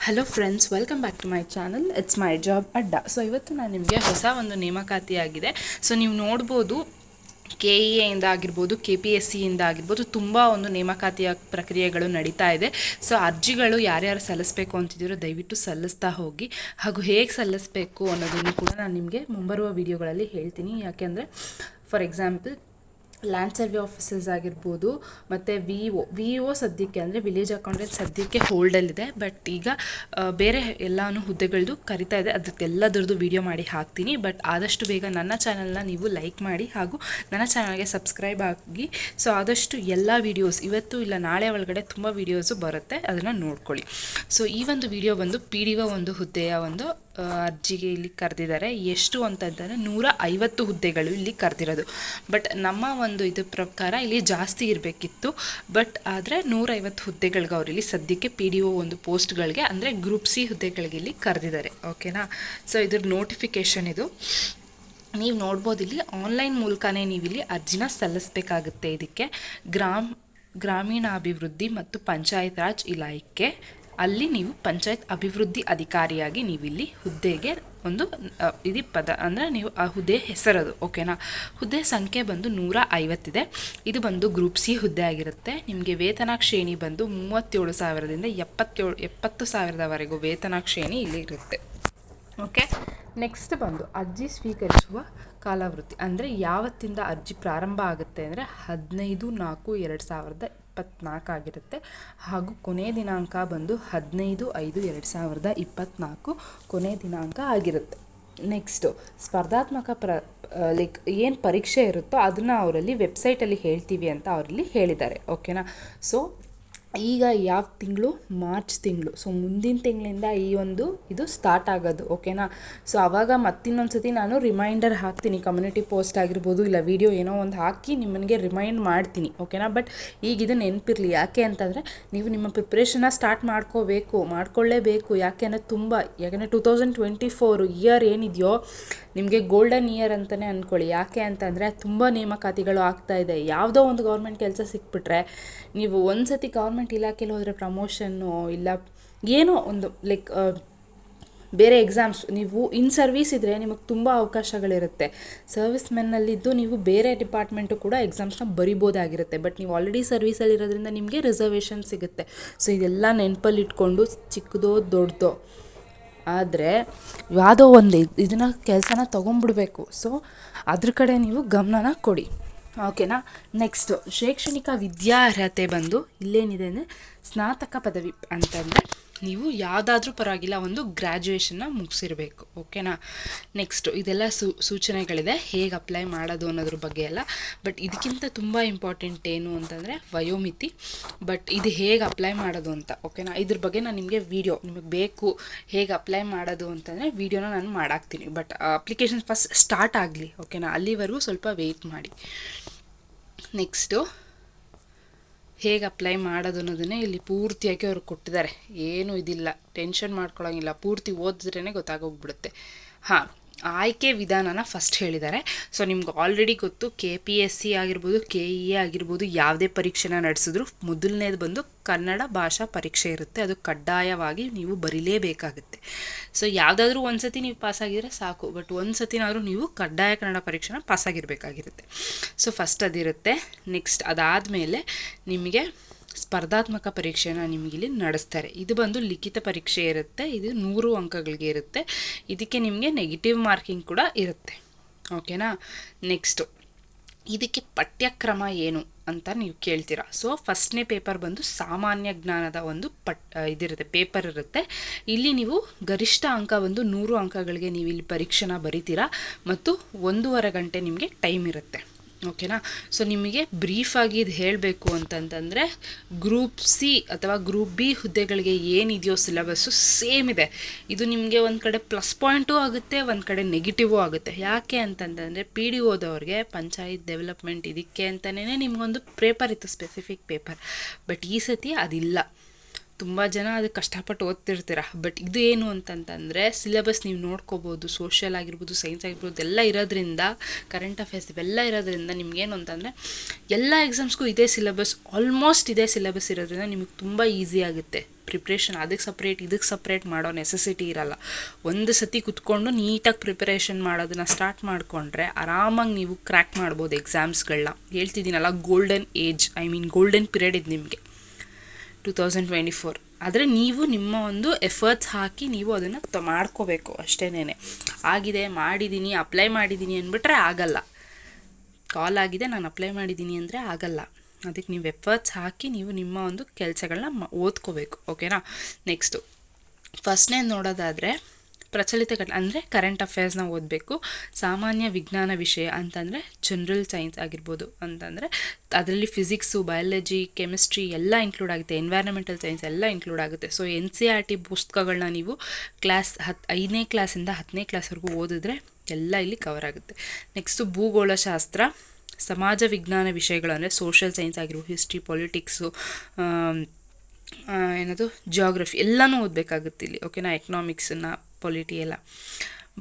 Hello friends, welcome back to my channel. It's my job Adda. So ಇವತ್ತು ನಾನು ನಿಮಗೆ ಹೊಸ ಒಂದು ನೇಮಕಾತಿಯಾಗಿದೆ. ಸೊ ನೀವು ನೋಡ್ಬೋದು, KEAಯಿಂದ ಆಗಿರ್ಬೋದು, KPSCಯಿಂದ ಆಗಿರ್ಬೋದು, ತುಂಬ ಒಂದು ನೇಮಕಾತಿಯ ಪ್ರಕ್ರಿಯೆಗಳು ನಡೀತಾ ಇದೆ. ಸೊ ಅರ್ಜಿಗಳು ಯಾರ್ಯಾರು ಸಲ್ಲಿಸಬೇಕು ಅಂತಿದ್ದೀರೋ ದಯವಿಟ್ಟು ಸಲ್ಲಿಸ್ತಾ ಹೋಗಿ. ಹಾಗೂ ಹೇಗೆ ಸಲ್ಲಿಸಬೇಕು ಅನ್ನೋದನ್ನು ಕೂಡ ನಾನು ನಿಮಗೆ ಮುಂಬರುವ ವಿಡಿಯೋಗಳಲ್ಲಿ ಹೇಳ್ತೀನಿ. ಯಾಕೆಂದರೆ for example land survey officers ಆಗಿರ್ಬೋದು, ಮತ್ತು ವಿ ಒ ಸದ್ಯಕ್ಕೆ ಅಂದರೆ ವಿಲೇಜ್ ಅಕೌಂಟೆಂಟ್ ಸದ್ಯಕ್ಕೆ ಹೋಲ್ಡಲ್ಲಿದೆ. ಬಟ್ ಈಗ ಬೇರೆ ಎಲ್ಲಾನು ಹುದ್ದೆಗಳದ್ದು ಕರಿತಾ ಇದೆ. ಅದಕ್ಕೆಲ್ಲದ್ರದ್ದು ವಿಡಿಯೋ ಮಾಡಿ ಹಾಕ್ತೀನಿ. ಬಟ್ ಆದಷ್ಟು ಬೇಗ ನನ್ನ ಚಾನಲ್ನ ನೀವು ಲೈಕ್ ಮಾಡಿ ಹಾಗೂ ನನ್ನ ಚಾನಲ್ಗೆ ಸಬ್ಸ್ಕ್ರೈಬ್ ಆಗಿ. ಸೊ ಆದಷ್ಟು ಎಲ್ಲ ವೀಡಿಯೋಸ್ ಇವತ್ತು ಇಲ್ಲ ನಾಳೆ ಒಳಗಡೆ ತುಂಬ ವೀಡಿಯೋಸು ಬರುತ್ತೆ, ಅದನ್ನು ನೋಡ್ಕೊಳ್ಳಿ. ಸೊ ಈ ಒಂದು ವಿಡಿಯೋ ಬಂದು PDO ಒಂದು ಹುದ್ದೆಯ ಒಂದು ಅರ್ಜಿಗೆ ಇಲ್ಲಿ ಕರೆದಿದ್ದಾರೆ. ಎಷ್ಟು ಅಂತಂದರೆ 150 ಹುದ್ದೆಗಳು ಇಲ್ಲಿ ಕರೆದಿರೋದು. ಬಟ್ ನಮ್ಮ ಒಂದು ಇದ್ರ ಪ್ರಕಾರ ಇಲ್ಲಿ ಜಾಸ್ತಿ ಇರಬೇಕಿತ್ತು. ಬಟ್ ಆದರೆ 150 ಹುದ್ದೆಗಳಿಗೆ ಅವರಿಲ್ಲಿ ಸದ್ಯಕ್ಕೆ PDO ಒಂದು ಪೋಸ್ಟ್ಗಳಿಗೆ ಅಂದರೆ ಗ್ರೂಪ್ C ಹುದ್ದೆಗಳಿಗೆ ಇಲ್ಲಿ ಕರೆದಿದ್ದಾರೆ. ಓಕೆನಾ. ಸೊ ಇದ್ರ ನೋಟಿಫಿಕೇಷನ್ ಇದು ನೀವು ನೋಡ್ಬೋದು. ಇಲ್ಲಿ ಆನ್ಲೈನ್ ಮೂಲಕನೇ ನೀವಿಲ್ಲಿ ಅರ್ಜಿನ ಸಲ್ಲಿಸಬೇಕಾಗುತ್ತೆ. ಇದಕ್ಕೆ ಗ್ರಾಮೀಣಾಭಿವೃದ್ಧಿ ಮತ್ತು ಪಂಚಾಯತ್ ರಾಜ್ ಇಲಾಖೆ ಅಲ್ಲಿ ನೀವು ಪಂಚಾಯತ್ ಅಭಿವೃದ್ಧಿ ಅಧಿಕಾರಿಯಾಗಿ ನೀವಿಲ್ಲಿ ಹುದ್ದೆಗೆ ಒಂದು ಇದು ಪದ ಅಂದರೆ ನೀವು ಆ ಹುದ್ದೆ ಹೆಸರದು. ಓಕೆನಾ. ಹುದ್ದೆ ಸಂಖ್ಯೆ ಬಂದು 150 ಇದೆ. ಇದು ಬಂದು ಗ್ರೂಪ್ C ಹುದ್ದೆ ಆಗಿರುತ್ತೆ. ನಿಮಗೆ ವೇತನ ಶ್ರೇಣಿ ಬಂದು 37,000ದಿಂದ 70,000ವರೆಗೂ ವೇತನ ಶ್ರೇಣಿ ಇಲ್ಲಿ ಇರುತ್ತೆ. ಓಕೆ. ನೆಕ್ಸ್ಟ್ ಬಂದು ಅರ್ಜಿ ಸ್ವೀಕರಿಸುವ ಕಾಲಾವೃತ್ತಿ ಅಂದರೆ ಯಾವತ್ತಿಂದ ಅರ್ಜಿ ಪ್ರಾರಂಭ ಆಗುತ್ತೆ ಅಂದರೆ 15/4/2024 ಆಗಿರುತ್ತೆ. ಹಾಗೂ ಕೊನೆಯ ದಿನಾಂಕ ಬಂದು 15/5/2024 ಕೊನೆಯ ದಿನಾಂಕ ಆಗಿರುತ್ತೆ. ನೆಕ್ಸ್ಟು ಸ್ಪರ್ಧಾತ್ಮಕ ಲೈಕ್ ಏನು ಪರೀಕ್ಷೆ ಇರುತ್ತೋ ಅದನ್ನು ಅವರಲ್ಲಿ ವೆಬ್ಸೈಟಲ್ಲಿ ಹೇಳ್ತೀವಿ ಅಂತ ಅವರಲ್ಲಿ ಹೇಳಿದ್ದಾರೆ. ಓಕೆನಾ. ಸೊ ಈಗ ಯಾವ ತಿಂಗಳು? ಮಾರ್ಚ್ ತಿಂಗಳು. ಸೊ ಮುಂದಿನ ತಿಂಗಳಿಂದ ಈ ಒಂದು ಇದು ಸ್ಟಾರ್ಟ್ ಆಗೋದು. ಓಕೆನಾ. ಸೊ ಆವಾಗ ಮತ್ತಿನ್ನೊಂದು ಸತಿ ನಾನು ರಿಮೈಂಡರ್ ಹಾಕ್ತೀನಿ. ಕಮ್ಯುನಿಟಿ ಪೋಸ್ಟ್ ಆಗಿರ್ಬೋದು, ಇಲ್ಲ ವಿಡಿಯೋ ಏನೋ ಒಂದು ಹಾಕಿ ನಿಮ್ಮನಿಗೆ ರಿಮೈಂಡ್ ಮಾಡ್ತೀನಿ. ಓಕೆನಾ. ಬಟ್ ಈಗ ಇದು ನೆನಪಿರಲಿ. ಯಾಕೆ ಅಂತಂದರೆ ನೀವು ನಿಮ್ಮ ಪ್ರಿಪ್ರೇಷನ್ನ ಸ್ಟಾರ್ಟ್ ಮಾಡ್ಕೊಳ್ಳೇಬೇಕು. ಯಾಕೆ ಅಂದರೆ ಯಾಕೆಂದರೆ 2024 ಇಯರ್ ಏನಿದೆಯೋ ನಿಮಗೆ ಗೋಲ್ಡನ್ ಇಯರ್ ಅಂತಲೇ ಅಂದ್ಕೊಳ್ಳಿ. ಯಾಕೆ ಅಂತಂದರೆ ತುಂಬ ನೇಮಕಾತಿಗಳು ಆಗ್ತಾಯಿದೆ. ಯಾವುದೋ ಒಂದು ಗೌರ್ಮೆಂಟ್ ಕೆಲಸ ಸಿಕ್ಬಿಟ್ರೆ ನೀವು ಒಂದು ಸತಿ ಗೌರ್ಮೆಂಟ್ ಇಲಾಖೆಯಲ್ಲಿ ಹೋದರೆ ಪ್ರಮೋಷನ್ನು ಇಲ್ಲ ಏನೋ ಒಂದು ಲೈಕ್ ಬೇರೆ ಎಕ್ಸಾಮ್ಸ್, ನೀವು ಇನ್ ಸರ್ವೀಸ್ ಇದ್ದರೆ ನಿಮಗೆ ತುಂಬ ಅವಕಾಶಗಳಿರುತ್ತೆ. ಸರ್ವಿಸ್ ಮೆನ್ನಲ್ಲಿದ್ದು ನೀವು ಬೇರೆ ಡಿಪಾರ್ಟ್ಮೆಂಟು ಕೂಡ ಎಕ್ಸಾಮ್ಸ್ನ ಬರಿಬೋದಾಗಿರುತ್ತೆ. ಬಟ್ ನೀವು ಆಲ್ರೆಡಿ ಸರ್ವೀಸಲ್ಲಿರೋದ್ರಿಂದ ನಿಮಗೆ ರಿಸರ್ವೇಷನ್ ಸಿಗುತ್ತೆ. ಸೊ ಇದೆಲ್ಲ ನೆನಪಲ್ಲಿ ಇಟ್ಕೊಂಡು ಚಿಕ್ಕದೋ ದೊಡ್ಡದೋ ಆದರೆ ಯಾವುದೋ ಒಂದು ಇದನ್ನು ಕೆಲಸನ ತೊಗೊಂಡ್ಬಿಡ್ಬೇಕು. ಸೊ ಅದ್ರ ಕಡೆ ನೀವು ಗಮನನ ಕೊಡಿ. ಓಕೆನಾ. ನೆಕ್ಸ್ಟು ಶೈಕ್ಷಣಿಕ ವಿದ್ಯಾರ್ಹತೆ ಬಂದು ಇಲ್ಲೇನಿದೆ ಅಂದರೆ ಸ್ನಾತಕ ಪದವಿ ಅಂತಂದರೆ ನೀವು ಯಾವುದಾದ್ರೂ ಪರವಾಗಿಲ್ಲ ಒಂದು ಗ್ರ್ಯಾಜುಯೇಷನ್ನ ಮುಗಿಸಿರಬೇಕು. ಓಕೆನಾ. ನೆಕ್ಸ್ಟು ಇದೆಲ್ಲ ಸೂಚನೆಗಳಿದೆ ಹೇಗೆ ಅಪ್ಲೈ ಮಾಡೋದು ಅನ್ನೋದ್ರ ಬಗ್ಗೆ ಎಲ್ಲ. ಬಟ್ ಇದಕ್ಕಿಂತ ತುಂಬ ಇಂಪಾರ್ಟೆಂಟ್ ಏನು ಅಂತಂದರೆ ವಯೋಮಿತಿ. ಬಟ್ ಇದು ಹೇಗೆ ಅಪ್ಲೈ ಮಾಡೋದು ಅಂತ. ಓಕೆನಾ. ಇದ್ರ ಬಗ್ಗೆ ನಾನು ನಿಮಗೆ ನಿಮಗೆ ಬೇಕು ಹೇಗೆ ಅಪ್ಲೈ ಮಾಡೋದು ಅಂತಂದರೆ ವಿಡಿಯೋನ ನಾನು ಮಾಡಾಕ್ತೀನಿ. ಬಟ್ ಅಪ್ಲಿಕೇಶನ್ ಫಸ್ಟ್ ಸ್ಟಾರ್ಟ್ ಆಗಲಿ. ಓಕೆನಾ. ಅಲ್ಲಿವರೆಗೂ ಸ್ವಲ್ಪ ವೆಯ್ಟ್ ಮಾಡಿ. ನೆಕ್ಸ್ಟು ಹೇಗೆ ಅಪ್ಲೈ ಮಾಡೋದು ಅನ್ನೋದನ್ನೇ ಇಲ್ಲಿ ಪೂರ್ತಿಯಾಗಿ ಅವ್ರು ಕೊಟ್ಟಿದ್ದಾರೆ. ಏನೂ ಇದಿಲ್ಲ, ಟೆನ್ಷನ್ ಮಾಡ್ಕೊಳ್ಳೋಂಗಿಲ್ಲ. ಪೂರ್ತಿ ಓದಿದ್ರೇ ಗೊತ್ತಾಗೋಗ್ಬಿಡುತ್ತೆ. ಹಾಂ, ಆಯ್ಕೆ ವಿಧಾನನ ಫಸ್ಟ್ ಹೇಳಿದ್ದಾರೆ. ಸೊ ನಿಮ್ಗೆ ಆಲ್ರೆಡಿ ಗೊತ್ತು, KPSC ಆಗಿರ್ಬೋದು, KEA ಆಗಿರ್ಬೋದು, ಯಾವುದೇ ಪರೀಕ್ಷೆನ ನಡೆಸಿದ್ರು ಮೊದಲನೇದು ಬಂದು ಕನ್ನಡ ಭಾಷಾ ಪರೀಕ್ಷೆ ಇರುತ್ತೆ. ಅದು ಕಡ್ಡಾಯವಾಗಿ ನೀವು ಬರೀಲೇಬೇಕಾಗುತ್ತೆ. ಸೊ ಯಾವುದಾದ್ರೂ ಒಂದು ಸತಿ ನೀವು ಪಾಸಾಗಿದ್ರೆ ಸಾಕು. ಬಟ್ ಒಂದು ಸತಿನಾದರೂ ನೀವು ಕಡ್ಡಾಯ ಕನ್ನಡ ಪರೀಕ್ಷೆನ ಪಾಸಾಗಿರಬೇಕಾಗಿರುತ್ತೆ. ಸೊ ಫಸ್ಟ್ ಅದಿರುತ್ತೆ. ನೆಕ್ಸ್ಟ್ ಅದಾದಮೇಲೆ ನಿಮಗೆ ಸ್ಪರ್ಧಾತ್ಮಕ ಪರೀಕ್ಷೆನ ನಿಮಗಿಲ್ಲಿ ನಡೆಸ್ತಾರೆ. ಇದು ಬಂದು ಲಿಖಿತ ಪರೀಕ್ಷೆ ಇರುತ್ತೆ. ಇದು 100 ಅಂಕಗಳಿಗೆ ಇರುತ್ತೆ. ಇದಕ್ಕೆ ನಿಮಗೆ ನೆಗೆಟಿವ್ ಮಾರ್ಕಿಂಗ್ ಕೂಡ ಇರುತ್ತೆ. ಓಕೆನಾ. ನೆಕ್ಸ್ಟು ಇದಕ್ಕೆ ಪಠ್ಯಕ್ರಮ ಏನು ಅಂತ ನೀವು ಕೇಳ್ತೀರಾ. ಸೊ ಫಸ್ಟ್ನೇ ಪೇಪರ್ ಬಂದು ಸಾಮಾನ್ಯ ಜ್ಞಾನದ ಒಂದು ಇದಿರುತ್ತೆ, ಪೇಪರ್ ಇರುತ್ತೆ. ಇಲ್ಲಿ ನೀವು ಗರಿಷ್ಠ ಅಂಕ ಒಂದು 100 ಅಂಕಗಳಿಗೆ ನೀವು ಇಲ್ಲಿ ಪರೀಕ್ಷೆನ ಬರಿತೀರಾ ಮತ್ತು 1.5 ಗಂಟೆ ನಿಮಗೆ ಟೈಮ್ ಇರುತ್ತೆ. ಓಕೆನಾ. ಸೊ ನಿಮಗೆ ಬ್ರೀಫಾಗಿ ಇದು ಹೇಳಬೇಕು ಅಂತಂತಂದರೆ ಗ್ರೂಪ್ C ಅಥವಾ ಗ್ರೂಪ್ B ಹುದ್ದೆಗಳಿಗೆ ಏನಿದೆಯೋ ಸಿಲೆಬಸ್ಸು ಸೇಮ್ ಇದೆ. ಇದು ನಿಮಗೆ ಒಂದು ಕಡೆ ಪ್ಲಸ್ ಪಾಯಿಂಟು ಆಗುತ್ತೆ, ಒಂದು ಕಡೆ ನೆಗೆಟಿವು ಆಗುತ್ತೆ. ಯಾಕೆ ಅಂತಂತಂದರೆ PDOದವ್ರಿಗೆ ಪಂಚಾಯತ್ ಡೆವಲಪ್ಮೆಂಟ್ ಇದಕ್ಕೆ ಅಂತಲೇ ನಿಮಗೊಂದು ಪೇಪರ್ ಇತ್ತು, ಸ್ಪೆಸಿಫಿಕ್ ಪೇಪರ್. ಬಟ್ ಈ ಸತಿ ಅದಿಲ್ಲ. ತುಂಬ ಜನ ಅದಕ್ಕೆ ಕಷ್ಟಪಟ್ಟು ಓದ್ತಿರ್ತೀರ. ಬಟ್ ಇದು ಏನು ಅಂತಂತಂದರೆ ಸಿಲೆಬಸ್ ನೀವು ನೋಡ್ಕೋಬೋದು, ಸೋಷಿಯಲ್ ಆಗಿರ್ಬೋದು, ಸೈನ್ಸ್ ಆಗಿರ್ಬೋದು, ಎಲ್ಲ ಇರೋದ್ರಿಂದ, ಕರೆಂಟ್ ಅಫೇರ್ಸ್ ಇವೆಲ್ಲ ಇರೋದ್ರಿಂದ ನಿಮಗೇನು ಅಂತಂದರೆ ಎಲ್ಲ ಎಕ್ಸಾಮ್ಸ್ಗೂ ಇದೇ ಸಿಲೆಬಸ್, ಆಲ್ಮೋಸ್ಟ್ ಇದೇ ಸಿಲೆಬಸ್ ಇರೋದ್ರಿಂದ ನಿಮಗೆ ತುಂಬ ಈಸಿ ಆಗುತ್ತೆ ಪ್ರಿಪ್ರೇಷನ್. ಅದಕ್ಕೆ ಸಪ್ರೇಟ್ ಇದಕ್ಕೆ ಸಪ್ರೇಟ್ ಮಾಡೋ ನೆಸೆಸಿಟಿ ಇರಲ್ಲ. ಒಂದು ಸತಿ ಕುತ್ಕೊಂಡು ನೀಟಾಗಿ ಪ್ರಿಪರೇಷನ್ ಮಾಡೋದನ್ನ ಸ್ಟಾರ್ಟ್ ಮಾಡಿಕೊಂಡ್ರೆ ಆರಾಮಾಗಿ ನೀವು ಕ್ರ್ಯಾಕ್ ಮಾಡ್ಬೋದು ಎಕ್ಸಾಮ್ಸ್ಗಳನ್ನ. ಹೇಳ್ತಿದ್ದೀನಲ್ಲ, ಗೋಲ್ಡನ್ ಏಜ್, ಗೋಲ್ಡನ್ ಪೀರಿಯಡ್ ಇದು ನಿಮಗೆ 2024. ಆದರೆ ನೀವು ನಿಮ್ಮ ಒಂದು ಎಫರ್ಟ್ಸ್ ಹಾಕಿ ನೀವು ಅದನ್ನು ಮಾಡ್ಕೋಬೇಕು ಅಷ್ಟೇನೆ. ಆಗಿದೆ, ಮಾಡಿದ್ದೀನಿ, ಅಪ್ಲೈ ಮಾಡಿದ್ದೀನಿ ಅಂದ್ಬಿಟ್ರೆ ಆಗಲ್ಲ. ಕಾಲ್ ಆಗಿದೆ, ನಾನು ಅಪ್ಲೈ ಮಾಡಿದ್ದೀನಿ ಅಂದರೆ ಆಗಲ್ಲ. ಅದಕ್ಕೆ ನೀವು ಎಫರ್ಟ್ಸ್ ಹಾಕಿ ನೀವು ನಿಮ್ಮ ಒಂದು ಕೆಲಸಗಳನ್ನ ಓದ್ಕೋಬೇಕು. ಓಕೆನಾ. ನೆಕ್ಸ್ಟು ಫಸ್ಟ್ನೇ ನೋಡೋದಾದರೆ ಪ್ರಚಲಿತ ಅಂದರೆ ಕರೆಂಟ್ ಅಫೇರ್ಸ್ನ ಓದಬೇಕು. ಸಾಮಾನ್ಯ ವಿಜ್ಞಾನ ವಿಷಯ ಅಂತಂದರೆ ಜನರಲ್ ಸೈನ್ಸ್ ಆಗಿರ್ಬೋದು, ಅಂತಂದರೆ ಅದರಲ್ಲಿ ಫಿಸಿಕ್ಸು, ಬಯಾಲಜಿ, ಕೆಮಿಸ್ಟ್ರಿ ಎಲ್ಲ ಇನ್ಕ್ಲೂಡ್ ಆಗುತ್ತೆ, ಎನ್ವೈರನ್ಮೆಂಟಲ್ ಸೈನ್ಸ್ ಎಲ್ಲ ಇನ್ಕ್ಲೂಡ್ ಆಗುತ್ತೆ. ಸೊ NCERT ಪುಸ್ತಕಗಳನ್ನ ನೀವು 5ನೇ ಕ್ಲಾಸಿಂದ 10ನೇ ಕ್ಲಾಸ್ವರೆಗೂ ಓದಿದ್ರೆ ಎಲ್ಲ ಇಲ್ಲಿ ಕವರ್ ಆಗುತ್ತೆ. ನೆಕ್ಸ್ಟು ಭೂಗೋಳಶಾಸ್ತ್ರ, ಸಮಾಜ ವಿಜ್ಞಾನ ವಿಷಯಗಳು ಅಂದರೆ ಸೋಷಿಯಲ್ ಸೈನ್ಸ್ ಆಗಿರ್ಬೋದು, ಹಿಸ್ಟ್ರಿ, ಪೊಲಿಟಿಕ್ಸು, ಜಿಯೋಗ್ರಫಿ ಎಲ್ಲನೂ ಓದಬೇಕಾಗುತ್ತೆ ಇಲ್ಲಿ. ಓಕೆನಾ. ಎಕನಾಮಿಕ್ಸನ್ನು, ಪೊಲಿಟಿ ಎಲ್ಲ.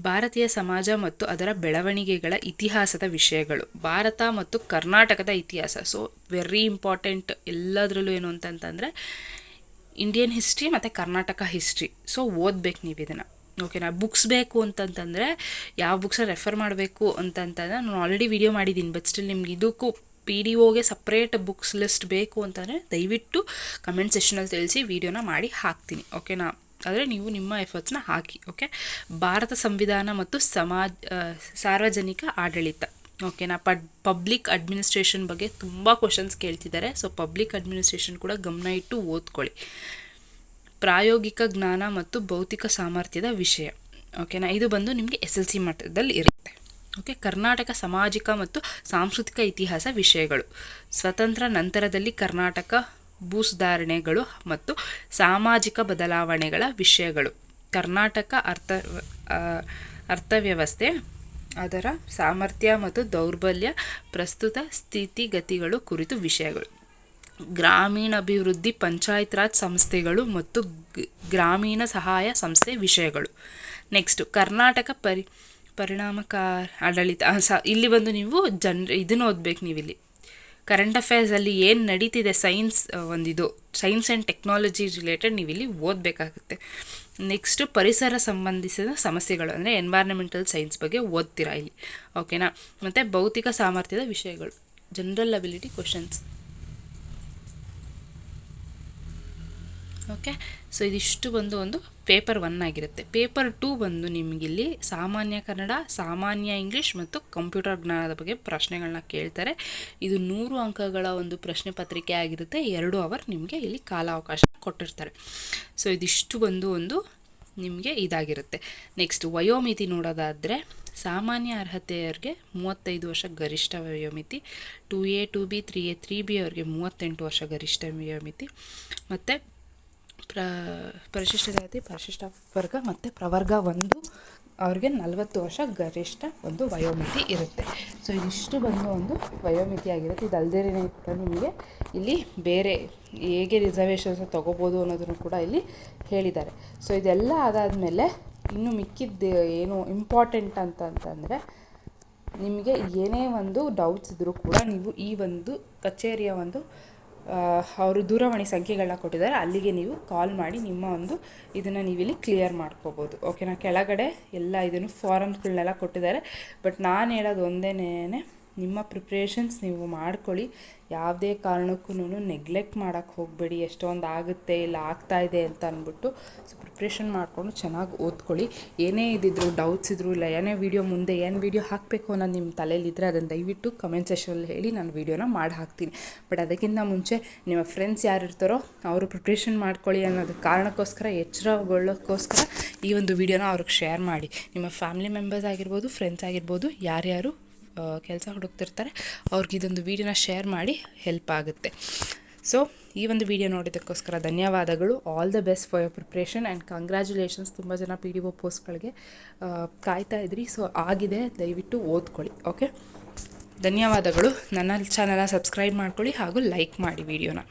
ಭಾರತೀಯ ಸಮಾಜ ಮತ್ತು ಅದರ ಬೆಳವಣಿಗೆಗಳ ಇತಿಹಾಸದ ವಿಷಯಗಳು, ಭಾರತ ಮತ್ತು ಕರ್ನಾಟಕದ ಇತಿಹಾಸ. ಸೊ ವೆರಿ ಇಂಪಾರ್ಟೆಂಟ್ ಎಲ್ಲದರಲ್ಲೂ ಏನು ಅಂತಂತಂದರೆ ಇಂಡಿಯನ್ ಹಿಸ್ಟ್ರಿ ಮತ್ತು ಕರ್ನಾಟಕ ಹಿಸ್ಟ್ರಿ. ಸೊ ಓದಬೇಕು ನೀವು ಇದನ್ನು. ಓಕೆನಾ. ಬುಕ್ಸ್ ಬೇಕು ಅಂತಂತಂದರೆ ಯಾವ ಬುಕ್ಸನ್ನ ರೆಫರ್ ಮಾಡಬೇಕು ಅಂತಂತಂದರೆ ನಾನು ಆಲ್ರೆಡಿ ವಿಡಿಯೋ ಮಾಡಿದ್ದೀನಿ. ಬಟ್ ಸ್ಟಿಲ್ ನಿಮ್ಗೆ ಇದಕ್ಕೂ PDOಗೆ ಸಪ್ರೇಟ್ ಬುಕ್ಸ್ ಲಿಸ್ಟ್ ಬೇಕು ಅಂತಂದರೆ ದಯವಿಟ್ಟು ಕಮೆಂಟ್ ಸೆಷನಲ್ಲಿ ತಿಳಿಸಿ, ವಿಡಿಯೋನ ಮಾಡಿ ಹಾಕ್ತೀನಿ. ಓಕೆನಾ. ಆದರೆ ನೀವು ನಿಮ್ಮ ಎಫರ್ಟ್ಸ್ನ ಹಾಕಿ. ಓಕೆ. ಭಾರತ ಸಂವಿಧಾನ ಮತ್ತು ಸಾರ್ವಜನಿಕ ಆಡಳಿತ. ಓಕೆನಾ. ಪಬ್ಲಿಕ್ ಅಡ್ಮಿನಿಸ್ಟ್ರೇಷನ್ ಬಗ್ಗೆ ತುಂಬ ಕ್ವಶನ್ಸ್ ಕೇಳ್ತಿದ್ದಾರೆ. ಸೊ ಪಬ್ಲಿಕ್ ಅಡ್ಮಿನಿಸ್ಟ್ರೇಷನ್ ಕೂಡ ಗಮನ ಇಟ್ಟು ಓದ್ಕೊಳ್ಳಿ. ಪ್ರಾಯೋಗಿಕ ಜ್ಞಾನ ಮತ್ತು ಭೌತಿಕ ಸಾಮರ್ಥ್ಯದ ವಿಷಯ. ಓಕೆನಾ. ಇದು ಬಂದು ನಿಮಗೆ SLC ಮಟ್ಟದಲ್ಲಿ ಇರುತ್ತೆ. ಓಕೆ. ಕರ್ನಾಟಕ ಸಾಮಾಜಿಕ ಮತ್ತು ಸಾಂಸ್ಕೃತಿಕ ಇತಿಹಾಸ ವಿಷಯಗಳು, ಸ್ವತಂತ್ರ ನಂತರದಲ್ಲಿ ಕರ್ನಾಟಕ ಭೂಸುಧಾರಣೆಗಳು ಮತ್ತು ಸಾಮಾಜಿಕ ಬದಲಾವಣೆಗಳ ವಿಷಯಗಳು, ಕರ್ನಾಟಕ ಅರ್ಥವ್ಯವಸ್ಥೆ, ಅದರ ಸಾಮರ್ಥ್ಯ ಮತ್ತು ದೌರ್ಬಲ್ಯ, ಪ್ರಸ್ತುತ ಸ್ಥಿತಿಗತಿಗಳು ಕುರಿತು ವಿಷಯಗಳು, ಗ್ರಾಮೀಣಾಭಿವೃದ್ಧಿ, ಪಂಚಾಯತ್ ರಾಜ್ ಸಂಸ್ಥೆಗಳು ಮತ್ತು ಗ್ರಾಮೀಣ ಸಹಾಯ ಸಂಸ್ಥೆ ವಿಷಯಗಳು. ನೆಕ್ಸ್ಟು ಕರ್ನಾಟಕ ಪರಿಣಾಮಕಾರಿ ಆಡಳಿತ. ಇಲ್ಲಿ ಬಂದು ನೀವು ಇದನ್ನು ಓದಬೇಕು. ನೀವಿಲ್ಲಿ ಕರೆಂಟ್ ಅಫೇರ್ಸಲ್ಲಿ ಏನು ನಡೀತಿದೆ, ಸೈನ್ಸ್ ಆ್ಯಂಡ್ ಟೆಕ್ನಾಲಜಿ ರಿಲೇಟೆಡ್ ನೀವಿಲ್ಲಿ ಓದಬೇಕಾಗುತ್ತೆ. ನೆಕ್ಸ್ಟು ಪರಿಸರ ಸಂಬಂಧಿಸಿದ ಸಮಸ್ಯೆಗಳು ಅಂದರೆ ಎನ್ವೈರನ್ಮೆಂಟಲ್ ಸೈನ್ಸ್ ಬಗ್ಗೆ ಓದ್ತೀರಾ ಇಲ್ಲಿ. ಓಕೆನಾ. ಮತ್ತು ಭೌತಿಕ ಸಾಮರ್ಥ್ಯದ ವಿಷಯಗಳು, general ability questions. Okay. So ಇದಿಷ್ಟು ಬಂದು ಒಂದು ಪೇಪರ್ 1 ಆಗಿರುತ್ತೆ. ಪೇಪರ್ 2 ಬಂದು ನಿಮಗಿಲ್ಲಿ ಸಾಮಾನ್ಯ ಕನ್ನಡ, ಸಾಮಾನ್ಯ ಇಂಗ್ಲೀಷ್ ಮತ್ತು ಕಂಪ್ಯೂಟರ್ ಜ್ಞಾನದ ಬಗ್ಗೆ ಪ್ರಶ್ನೆಗಳನ್ನ ಕೇಳ್ತಾರೆ. ಇದು 100 ಅಂಕಗಳ ಒಂದು ಪ್ರಶ್ನೆ ಪತ್ರಿಕೆ ಆಗಿರುತ್ತೆ. 2 ಅವರ್ ನಿಮಗೆ ಇಲ್ಲಿ ಕಾಲಾವಕಾಶ ಕೊಟ್ಟಿರ್ತಾರೆ. ಸೊ ಇದಿಷ್ಟು ಬಂದು ಒಂದು ನಿಮಗೆ ಇದಾಗಿರುತ್ತೆ. ನೆಕ್ಸ್ಟ್ ವಯೋಮಿತಿ ನೋಡೋದಾದರೆ ಸಾಮಾನ್ಯ ಅರ್ಹತೆಯವ್ರಿಗೆ 35 ವರ್ಷ ಗರಿಷ್ಠ ವಯೋಮಿತಿ, 2A 2B 3A 3B ಅವ್ರಿಗೆ 38 ವರ್ಷ ಗರಿಷ್ಠ ವಯೋಮಿತಿ, ಮತ್ತು ಪರಿಶಿಷ್ಟ ಜಾತಿ, ಪರಿಶಿಷ್ಟ ವರ್ಗ ಮತ್ತು ಪ್ರವರ್ಗ 1 ಅವ್ರಿಗೆ 40 ವರ್ಷ ಗರಿಷ್ಠ ಒಂದು ವಯೋಮಿತಿ ಇರುತ್ತೆ. ಸೊ ಇದಿಷ್ಟು ಬಂದು ಒಂದು ವಯೋಮಿತಿ ಆಗಿರುತ್ತೆ. ಇದಲ್ದೇ ಕೂಡ ನಿಮಗೆ ಇಲ್ಲಿ ಬೇರೆ ಹೇಗೆ ರಿಸರ್ವೇಷನ್ಸ್ ತೊಗೋಬೋದು ಅನ್ನೋದನ್ನು ಕೂಡ ಇಲ್ಲಿ ಹೇಳಿದ್ದಾರೆ. ಸೊ ಇದೆಲ್ಲ ಆದಾದಮೇಲೆ ಇನ್ನು ಮಿಕ್ಕಿದ್ದು ಏನು ಇಂಪಾರ್ಟೆಂಟ್ ಅಂತಂದರೆ ನಿಮಗೆ ಏನೇ ಒಂದು ಡೌಟ್ಸ್ ಇದ್ದರೂ ಕೂಡ ನೀವು ಈ ಒಂದು ಕಚೇರಿಯ ಒಂದು ಅವರು ದೂರವಾಣಿ ಸಂಖ್ಯೆಗಳನ್ನ ಕೊಟ್ಟಿದ್ದಾರೆ, ಅಲ್ಲಿಗೆ ನೀವು ಕಾಲ್ ಮಾಡಿ ನಿಮ್ಮ ಒಂದು ಇದನ್ನು ನೀವಿಲ್ಲಿ ಕ್ಲಿಯರ್ ಮಾಡ್ಕೋಬೋದು. ಓಕೆನಾ. ಕೆಳಗಡೆ ಎಲ್ಲ ಇದನ್ನು ಫಾರಮ್ಸ್ಗಳನ್ನೆಲ್ಲ ಕೊಟ್ಟಿದ್ದಾರೆ. ಬಟ್ ನಾನು ಹೇಳೋದು ಒಂದೇನೇ, ನಿಮ್ಮ ಪ್ರಿಪ್ರೇಷನ್ಸ್ ನೀವು ಮಾಡ್ಕೊಳ್ಳಿ. ಯಾವುದೇ ಕಾರಣಕ್ಕೂ ನೆಗ್ಲೆಕ್ಟ್ ಮಾಡೋಕ್ಕೆ ಹೋಗಬೇಡಿ. ಎಷ್ಟೊಂದು ಆಗುತ್ತೆ, ಇಲ್ಲ ಆಗ್ತಾಯಿದೆ ಅಂತ ಅಂದ್ಬಿಟ್ಟು ಸೊ ಪ್ರಿಪ್ರೇಷನ್ ಮಾಡಿಕೊಂಡು ಚೆನ್ನಾಗಿ ಓದ್ಕೊಳ್ಳಿ. ಏನೇ ಇದ್ದಿದ್ರು, ಡೌಟ್ಸ್ ಇದ್ದರೂ, ಇಲ್ಲ ಏನೇ ಮುಂದೆ ಏನು ವೀಡಿಯೋ ಹಾಕಬೇಕು ಅನ್ನೋದು ನಿಮ್ಮ ತಲೆಯಲ್ಲಿದ್ದರೆ ಅದನ್ನು ದಯವಿಟ್ಟು ಕಮೆಂಟ್ ಸೆಷನಲ್ಲಿ ಹೇಳಿ, ನಾನು ವೀಡಿಯೋನ ಮಾಡಿ ಹಾಕ್ತೀನಿ. ಬಟ್ ಅದಕ್ಕಿಂತ ಮುಂಚೆ ನಿಮ್ಮ ಫ್ರೆಂಡ್ಸ್ ಯಾರು ಇರ್ತಾರೋ ಅವರು ಪ್ರಿಪ್ರೇಷನ್ ಮಾಡ್ಕೊಳ್ಳಿ ಅನ್ನೋದು ಕಾರಣಕ್ಕೋಸ್ಕರ, ಎಚ್ಚರಗೊಳ್ಳೋಕ್ಕೋಸ್ಕರ ಈ ಒಂದು ವೀಡಿಯೋನ ಅವ್ರಿಗೆ ಶೇರ್ ಮಾಡಿ. ನಿಮ್ಮ ಫ್ಯಾಮಿಲಿ ಮೆಂಬರ್ಸ್ ಆಗಿರ್ಬೋದು, ಫ್ರೆಂಡ್ಸ್ ಆಗಿರ್ಬೋದು, ಯಾರ್ಯಾರು ಕೆಲಸ ಹುಡುಕ್ತಿರ್ತಾರೆ ಅವ್ರಿಗೆ ಇದೊಂದು ವೀಡಿಯೋನ ಶೇರ್ ಮಾಡಿ ಹೆಲ್ಪ್ ಆಗುತ್ತೆ. ಸೊ ಈ ಒಂದು ವಿಡಿಯೋ ನೋಡಿದ್ದಕ್ಕೋಸ್ಕರ ಧನ್ಯವಾದಗಳು. All the best for your preparation and congratulations. ತುಂಬ ಜನ PDO ಪೋಸ್ಟ್ಗಳಿಗೆ ಕಾಯ್ತಾ ಇದ್ರಿ. ಸೊ ಆಗಿದೆ, ದಯವಿಟ್ಟು ಓದ್ಕೊಳ್ಳಿ. ಓಕೆ. ಧನ್ಯವಾದಗಳು. ನನ್ನ ಚಾನಲ್ನ ಸಬ್ಸ್ಕ್ರೈಬ್ ಮಾಡ್ಕೊಳ್ಳಿ ಹಾಗೂ ಲೈಕ್ ಮಾಡಿ ವಿಡಿಯೋನ.